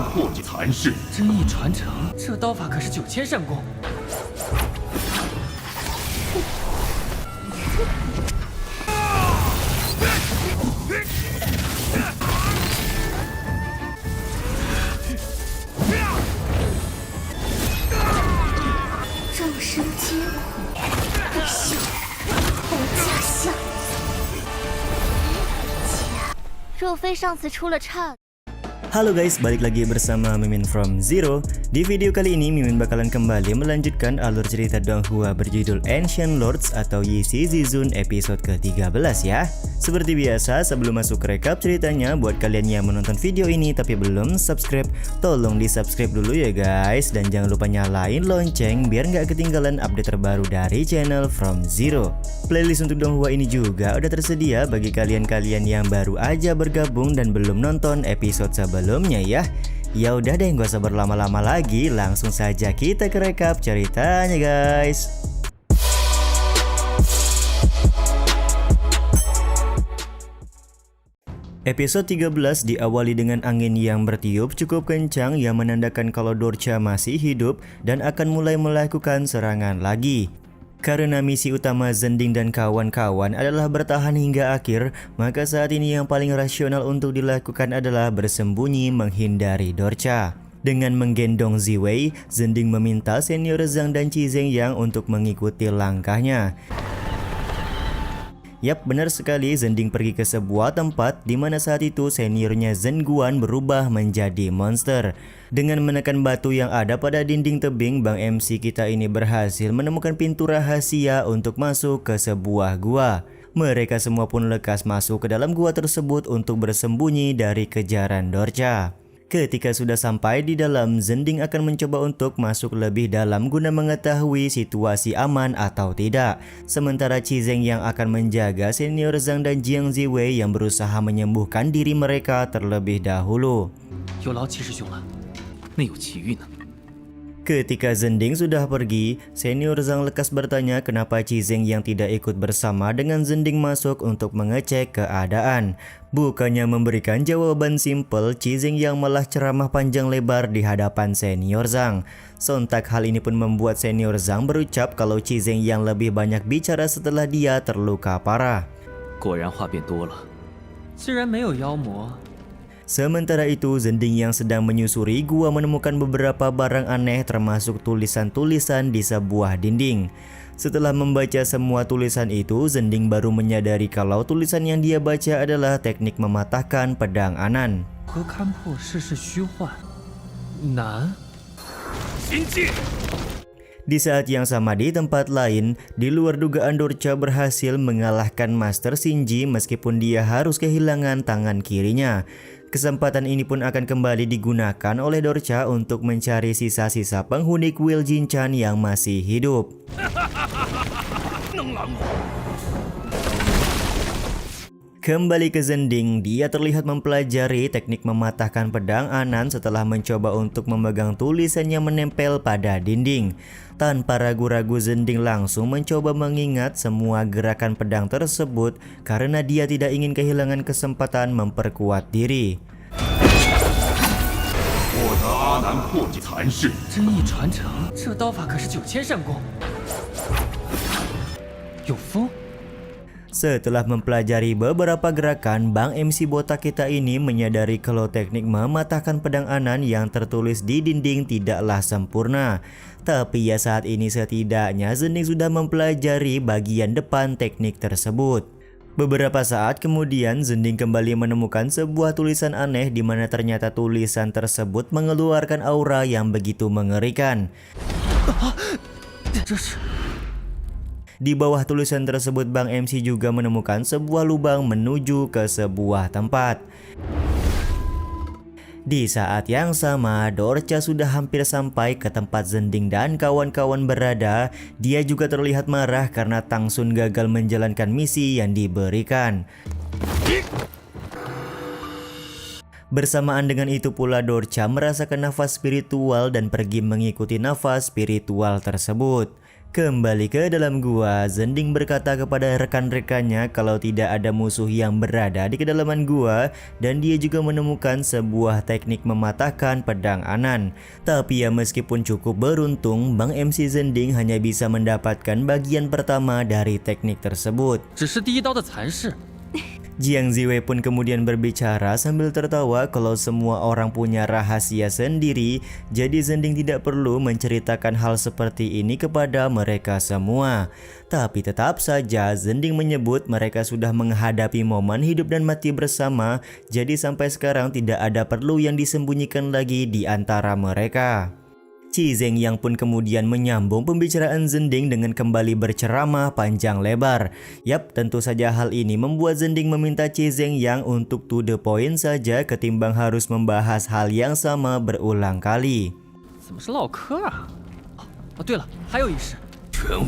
破及残式，真意传承，这刀法可是9000善功。众生皆苦，不朽后家相。若非上次出了岔。 Halo guys, balik lagi bersama Mimin from Zero. Di video kali ini Mimin bakalan kembali melanjutkan alur cerita Donghua berjudul Ancient Lords atau Yi-Si Zizun episode ke-13 ya. Seperti biasa, sebelum masuk ke recap ceritanya, buat kalian yang menonton video ini tapi belum subscribe, tolong di subscribe dulu ya guys. Dan jangan lupa nyalain lonceng biar nggak ketinggalan update terbaru dari channel From Zero. Playlist untuk Donghua ini juga udah tersedia bagi kalian-kalian yang baru aja bergabung dan belum nonton episode sebelumnya ya. Ya udah deh, gak usah berlama-lama lagi, langsung saja kita ke recap ceritanya guys. Episode 13 diawali dengan angin yang bertiup cukup kencang yang menandakan kalau Dorcha masih hidup dan akan mulai melakukan serangan lagi. Karena misi utama Zending dan kawan-kawan adalah bertahan hingga akhir, maka saat ini yang paling rasional untuk dilakukan adalah bersembunyi menghindari Dorcha. Dengan menggendong Ziwei, Zending meminta senior Zhang dan Qi Zhengyang untuk mengikuti langkahnya. Yap, benar sekali, Zending pergi ke sebuah tempat di mana saat itu seniornya Zhen Guan berubah menjadi monster. Dengan menekan batu yang ada pada dinding tebing, Bang MC kita ini berhasil menemukan pintu rahasia untuk masuk ke sebuah gua. Mereka semua pun lekas masuk ke dalam gua tersebut untuk bersembunyi dari kejaran Dorcha. Ketika sudah sampai di dalam, Zending akan mencoba untuk masuk lebih dalam guna mengetahui situasi aman atau tidak. Sementara Qi Zhengyang akan menjaga senior Zhang dan Jiang Ziwei yang berusaha menyembuhkan diri mereka terlebih dahulu. Ketika Zending sudah pergi, senior Zhang lekas bertanya kenapa Qi Zhengyang tidak ikut bersama dengan Zending masuk untuk mengecek keadaan. Bukannya memberikan jawaban simpel, Qi Zhengyang malah ceramah panjang lebar di hadapan senior Zhang. Sontak hal ini pun membuat senior Zhang berucap kalau Qi Zhengyang lebih banyak bicara setelah dia terluka parah. Sementara itu, Zending yang sedang menyusuri gua menemukan beberapa barang aneh termasuk tulisan-tulisan di sebuah dinding. Setelah membaca semua tulisan itu, Zending baru menyadari kalau tulisan yang dia baca adalah teknik mematahkan pedang Anan. Di saat yang sama di tempat lain, di luar dugaan Dorcha berhasil mengalahkan Master Shinji meskipun dia harus kehilangan tangan kirinya. Kesempatan ini pun akan kembali digunakan oleh Dorcha untuk mencari sisa-sisa penghuni kuil Jinchan yang masih hidup. Kembali ke Zending, dia terlihat mempelajari teknik mematahkan pedang Anan setelah mencoba untuk memegang tulisan yang menempel pada dinding. Tanpa ragu-ragu, Zending langsung mencoba mengingat semua gerakan pedang tersebut karena dia tidak ingin kehilangan kesempatan memperkuat diri. Setelah mempelajari beberapa gerakan, Bang MC botak kita ini menyadari kalau teknik mematahkan pedang Anan yang tertulis di dinding tidaklah sempurna. Tapi ya saat ini setidaknya Zending sudah mempelajari bagian depan teknik tersebut. Beberapa saat kemudian, Zending kembali menemukan sebuah tulisan aneh di mana ternyata tulisan tersebut mengeluarkan aura yang begitu mengerikan. Di bawah tulisan tersebut, Bang MC juga menemukan sebuah lubang menuju ke sebuah tempat. Di saat yang sama, Dorcha sudah hampir sampai ke tempat Zending dan kawan-kawan berada. Dia juga terlihat marah karena Tang Sun gagal menjalankan misi yang diberikan. Bersamaan dengan itu pula, Dorcha merasakan nafas spiritual dan pergi mengikuti nafas spiritual tersebut. Kembali ke dalam gua, Zhending berkata kepada rekan-rekannya kalau tidak ada musuh yang berada di kedalaman gua dan dia juga menemukan sebuah teknik mematahkan pedang Anan. Tapi ya meskipun cukup beruntung, Bang MC Zhending hanya bisa mendapatkan bagian pertama dari teknik tersebut. 只是第一刀的残式。 Jiang Ziwei pun kemudian berbicara sambil tertawa kalau semua orang punya rahasia sendiri, jadi Zhending tidak perlu menceritakan hal seperti ini kepada mereka semua. Tapi tetap saja Zhending menyebut mereka sudah menghadapi momen hidup dan mati bersama, jadi sampai sekarang tidak ada perlu yang disembunyikan lagi di antara mereka. Qi Zhengyang pun kemudian menyambung pembicaraan Zhending dengan kembali berceramah panjang lebar. Yap, tentu saja hal ini membuat Zhending meminta Qi Zhengyang untuk to the point saja ketimbang harus membahas hal yang sama berulang kali. 怎么是唠嗑啊？哦，对了，还有一事。全无。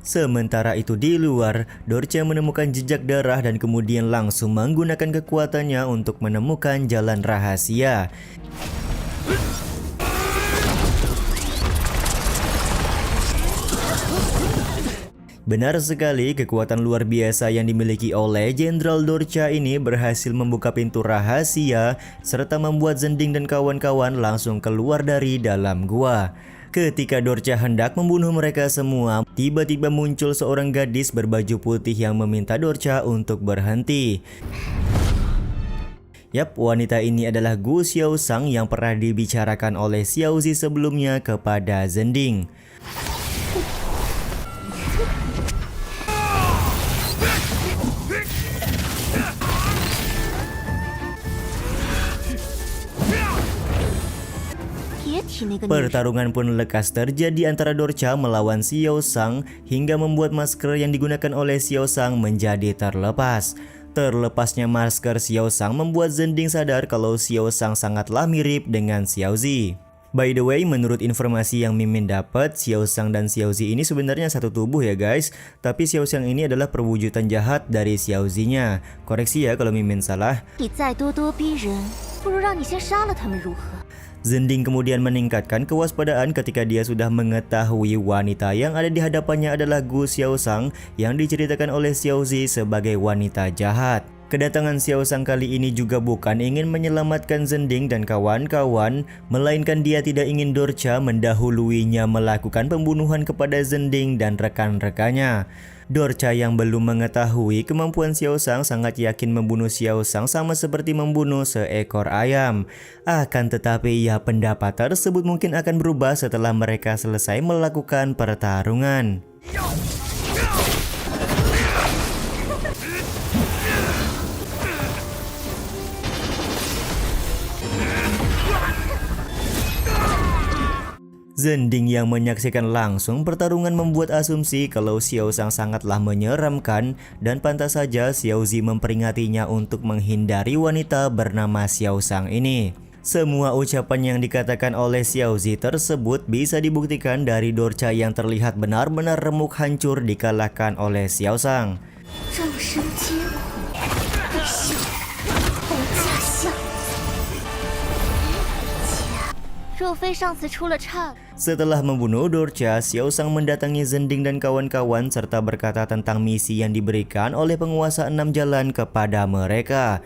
Sementara itu di luar, Dorcha menemukan jejak darah dan kemudian langsung menggunakan kekuatannya untuk menemukan jalan rahasia. Benar sekali, kekuatan luar biasa yang dimiliki oleh Jenderal Dorcha ini berhasil membuka pintu rahasia serta membuat Zhending dan kawan-kawan langsung keluar dari dalam gua. Ketika Dorcha hendak membunuh mereka semua, tiba-tiba muncul seorang gadis berbaju putih yang meminta Dorcha untuk berhenti. Yap, wanita ini adalah Gu Xiaosang yang pernah dibicarakan oleh Xiaozi sebelumnya kepada Zhending. Pertarungan pun lekas terjadi antara Dorcha melawan Xiaosang hingga membuat masker yang digunakan oleh Xiaosang menjadi terlepas. Terlepasnya masker Xiaosang membuat Zhending sadar kalau Xiaosang sangatlah mirip dengan Xiaozi. By the way, menurut informasi yang Mimin dapat, Xiaosang dan Xiaozi ini sebenarnya satu tubuh ya guys. Tapi Xiaosang ini adalah perwujudan jahat dari Xiaozi-nya. Koreksi ya kalau Mimin salah. Zhending kemudian meningkatkan kewaspadaan ketika dia sudah mengetahui wanita yang ada di hadapannya adalah Gu Xiaosang yang diceritakan oleh Xiaozi sebagai wanita jahat. Kedatangan Xiaosang kali ini juga bukan ingin menyelamatkan Zhending dan kawan-kawan, melainkan dia tidak ingin Dorcha mendahuluinya melakukan pembunuhan kepada Zhending dan rekan-rekannya. Dorcha yang belum mengetahui kemampuan Xiaosang sangat yakin membunuh Xiaosang sama seperti membunuh seekor ayam. Akan tetapi ya pendapat tersebut mungkin akan berubah setelah mereka selesai melakukan pertarungan. Zhending yang menyaksikan langsung pertarungan membuat asumsi kalau Xiaosang sangatlah menyeramkan dan pantas saja Xiaozi memperingatinya untuk menghindari wanita bernama Xiaosang ini. Semua ucapan yang dikatakan oleh Xiaozi tersebut bisa dibuktikan dari Dorcha yang terlihat benar-benar remuk hancur dikalahkan oleh Xiaosang. Setelah membunuh Dorcha, Xiaosang mendatangi Zhending dan kawan-kawan serta berkata tentang misi yang diberikan oleh penguasa 6 jalan kepada mereka.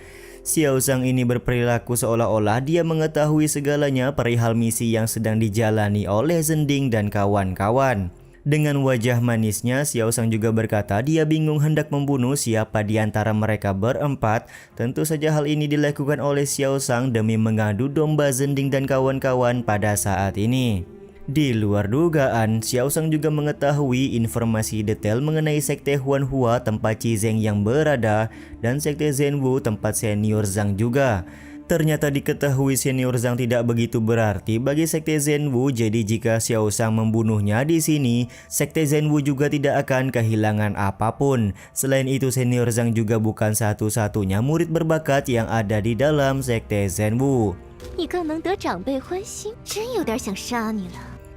Xiaosang ini berperilaku seolah-olah dia mengetahui segalanya perihal misi yang sedang dijalani oleh Zhending dan kawan-kawan. Dengan wajah manisnya, Xiaosang juga berkata dia bingung hendak membunuh siapa di antara mereka berempat. Tentu saja hal ini dilakukan oleh Xiaosang demi mengadu domba Zhending dan kawan-kawan pada saat ini. Di luar dugaan, Xiaosang juga mengetahui informasi detail mengenai sekte Huanhua tempat Qi Zhengyang berada dan sekte Zhenwu tempat senior Zhang juga. Ternyata diketahui senior Zhang tidak begitu berarti bagi sekte Zhenwu, jadi jika Xiaosang membunuhnya di sini, sekte Zhenwu juga tidak akan kehilangan apapun. Selain itu, senior Zhang juga bukan satu-satunya murid berbakat yang ada di dalam sekte Zhenwu.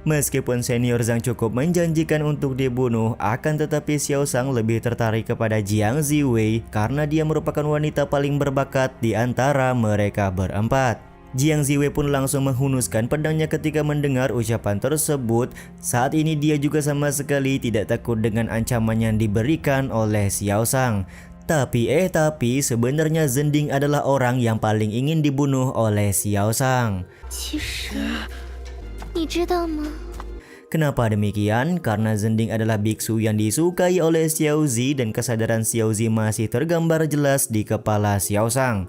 Meskipun senior Zhang cukup menjanjikan untuk dibunuh, akan tetapi Xiaosang lebih tertarik kepada Jiang Ziwei karena dia merupakan wanita paling berbakat di antara mereka berempat. Jiang Ziwei pun langsung menghunuskan pedangnya ketika mendengar ucapan tersebut. Saat ini dia juga sama sekali tidak takut dengan ancaman yang diberikan oleh Xiao Shang. Tapi sebenarnya Zhending adalah orang yang paling ingin dibunuh oleh Xiao Shang. 其实，你知道吗？ Kenapa demikian? Karena Zhending adalah biksu yang disukai oleh Xiao Zi dan kesadaran Xiao Zi masih tergambar jelas di kepala Xiao Shang.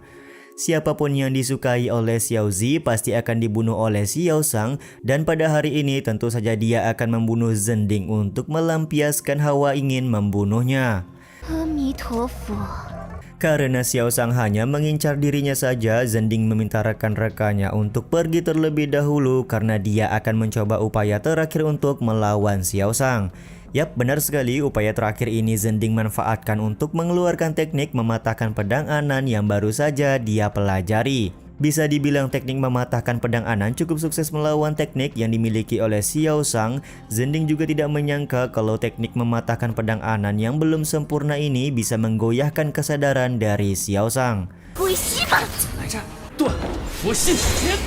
Siapapun yang disukai oleh Xiao Zi pasti akan dibunuh oleh Xiao Shang, dan pada hari ini tentu saja dia akan membunuh Zhending untuk melampiaskan hawa ingin membunuhnya. 阿弥陀佛。 Karena Xiao Shang hanya mengincar dirinya saja, Zhending meminta rekan-rekannya untuk pergi terlebih dahulu karena dia akan mencoba upaya terakhir untuk melawan Xiao Shang. Yap, benar sekali, upaya terakhir ini Zhending manfaatkan untuk mengeluarkan teknik mematahkan pedang Anan yang baru saja dia pelajari. Bisa dibilang teknik mematahkan pedang Anan cukup sukses melawan teknik yang dimiliki oleh Xiao Shang. Zhending juga tidak menyangka kalau teknik mematahkan pedang Anan yang belum sempurna ini bisa menggoyahkan kesadaran dari Xiao Shang. 归西吧！ 来这儿断佛心天。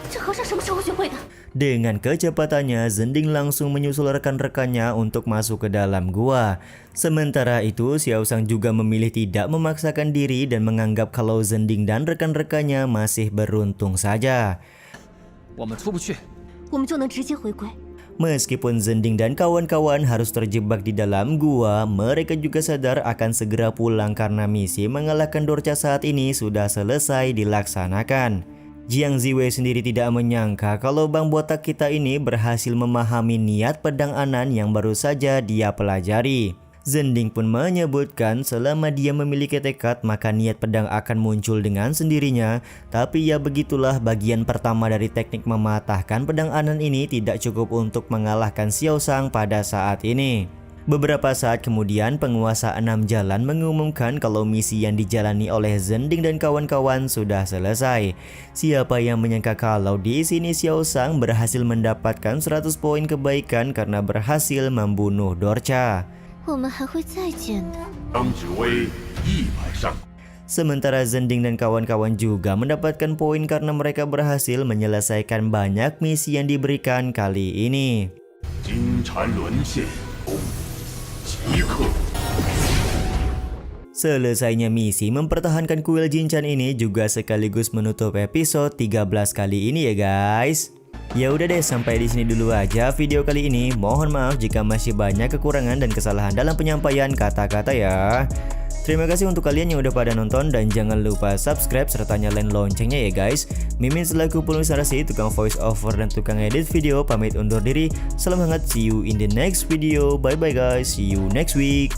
这和尚什么时候学会的？ Dengan kecepatannya, Zhending langsung menyusul rekan-rekannya untuk masuk ke dalam gua. Sementara itu, Xiao Shang juga memilih tidak memaksakan diri dan menganggap kalau Zhending dan rekan-rekannya masih beruntung saja. 我们出不去， 我们就能直接回归。 Meskipun Zhending dan kawan-kawan harus terjebak di dalam gua, mereka juga sadar akan segera pulang karena misi mengalahkan Dorcha saat ini sudah selesai dilaksanakan. Jiang Ziwei sendiri tidak menyangka kalau Bang Botak kita ini berhasil memahami niat pedang Anan yang baru saja dia pelajari. Zhending pun menyebutkan selama dia memiliki tekad maka niat pedang akan muncul dengan sendirinya. Tapi ya begitulah, bagian pertama dari teknik mematahkan pedang Anan ini tidak cukup untuk mengalahkan Xiao Shang pada saat ini. Beberapa saat kemudian penguasa 6 jalan mengumumkan kalau misi yang dijalani oleh Zhending dan kawan-kawan sudah selesai. Siapa yang menyangka kalau di sini Xiao Shang berhasil mendapatkan 100 poin kebaikan karena berhasil membunuh Dorcha. 我们还会再见的。 张指挥100胜， Sementara Zhending dan kawan-kawan juga mendapatkan poin karena mereka berhasil menyelesaikan banyak misi yang diberikan kali ini. 金蝉沦陷，即刻。 Selesainya misi mempertahankan kuil Jinchan ini juga sekaligus menutup episode 13 kali ini ya guys. Ya udah deh, sampai di sini dulu aja video kali ini. Mohon maaf jika masih banyak kekurangan dan kesalahan dalam penyampaian kata-kata ya. Terima kasih untuk kalian yang udah pada nonton dan jangan lupa subscribe serta nyalain loncengnya ya guys. Mimin selaku penulis narasi, tukang voice over dan tukang edit video pamit undur diri. Salam hangat, see you in the next video. Bye bye guys, see you next week.